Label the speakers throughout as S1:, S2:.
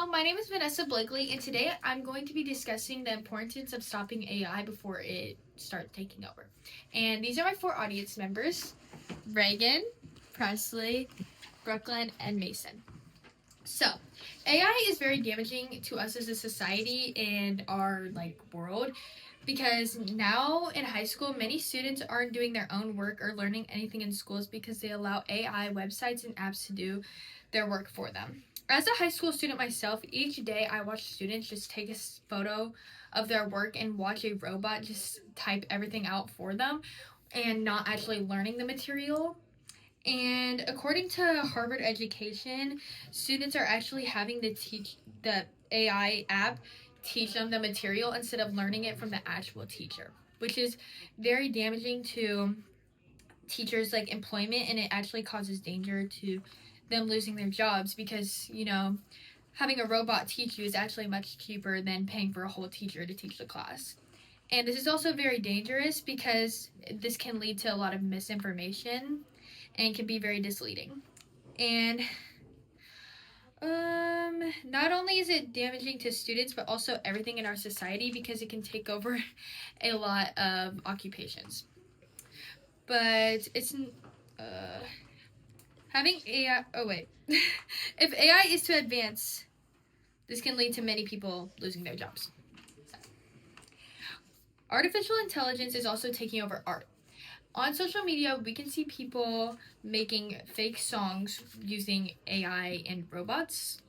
S1: Hello, my name is Vanessa Blakely, and today I'm going to be discussing the importance of stopping AI before it starts taking over. And these are my 4 audience members: Reagan, Presley, Brooklyn, and Mason. So, AI is very damaging to us as a society and our world, because now in high school many students aren't doing their own work or learning anything in schools because they allow AI websites and apps to do their work for them. As a high school student myself, each day I watch students just take a photo of their work and watch a robot just type everything out for them and not actually learning the material. And according to Harvard Education, students are actually having to teach the AI app teach them the material instead of learning it from the actual teacher, which is very damaging to teachers' employment, and it actually causes danger to them losing their jobs because, having a robot teach you is actually much cheaper than paying for a whole teacher to teach the class. And this is also very dangerous because this can lead to a lot of misinformation and can be very misleading. And not only is it damaging to students, but also everything in our society because it can take over a lot of occupations. But it's having AI. Oh wait, if AI is to advance, this can lead to many people losing their jobs. Artificial intelligence is also taking over art. On social media, we can see people making fake songs using AI and robots.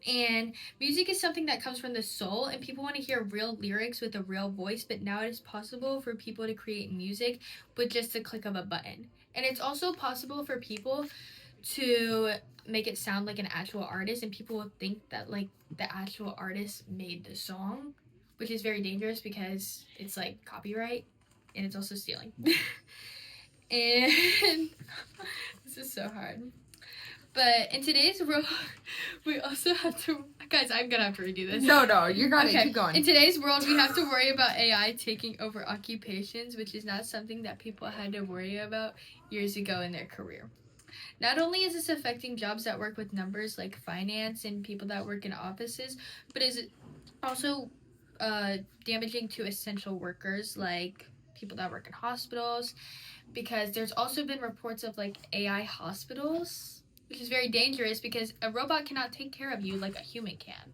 S1: And music is something that comes from the soul, and people want to hear real lyrics with a real voice, but now it is possible for people to create music with just a click of a button. And it's also possible for people to make it sound like an actual artist, and people will think that the actual artist made the song, which is very dangerous because it's copyright and it's also stealing. And this is so hard. But in today's world, we also have to... Guys, I'm going to have to redo this.
S2: No, you're gonna keep going.
S1: In today's world, we have to worry about AI taking over occupations, which is not something that people had to worry about years ago in their career. Not only is this affecting jobs that work with numbers like finance and people that work in offices, but is also damaging to essential workers like people that work in hospitals, because there's also been reports of AI hospitals, which is very dangerous because a robot cannot take care of you like a human can.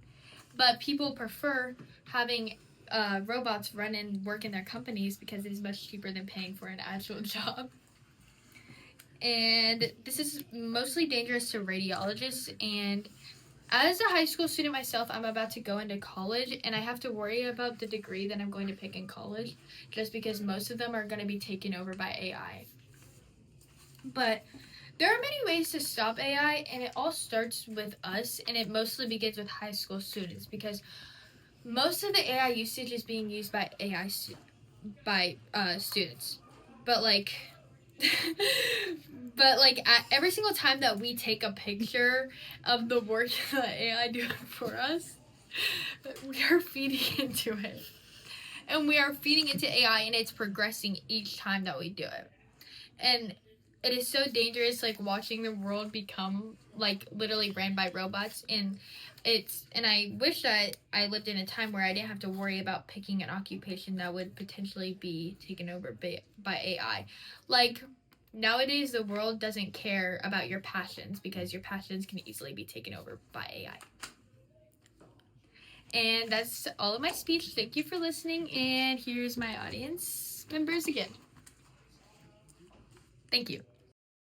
S1: But people prefer having robots run and work in their companies because it is much cheaper than paying for an actual job. And this is mostly dangerous to radiologists. And as a high school student myself, I'm about to go into college, and I have to worry about the degree that I'm going to pick in college just because most of them are going to be taken over by AI. But there are many ways to stop AI, and it all starts with us, and it mostly begins with high school students because most of the AI usage is being used by students. But at every single time that we take a picture of the work that AI do for us, we are feeding into it. And we are feeding into AI, and it's progressing each time that we do it. And it is so dangerous, watching the world become literally ran by robots. And I wish that I lived in a time where I didn't have to worry about picking an occupation that would potentially be taken over by AI. Nowadays, the world doesn't care about your passions because your passions can easily be taken over by AI. And that's all of my speech. Thank you for listening, and here's my audience members again. Thank you.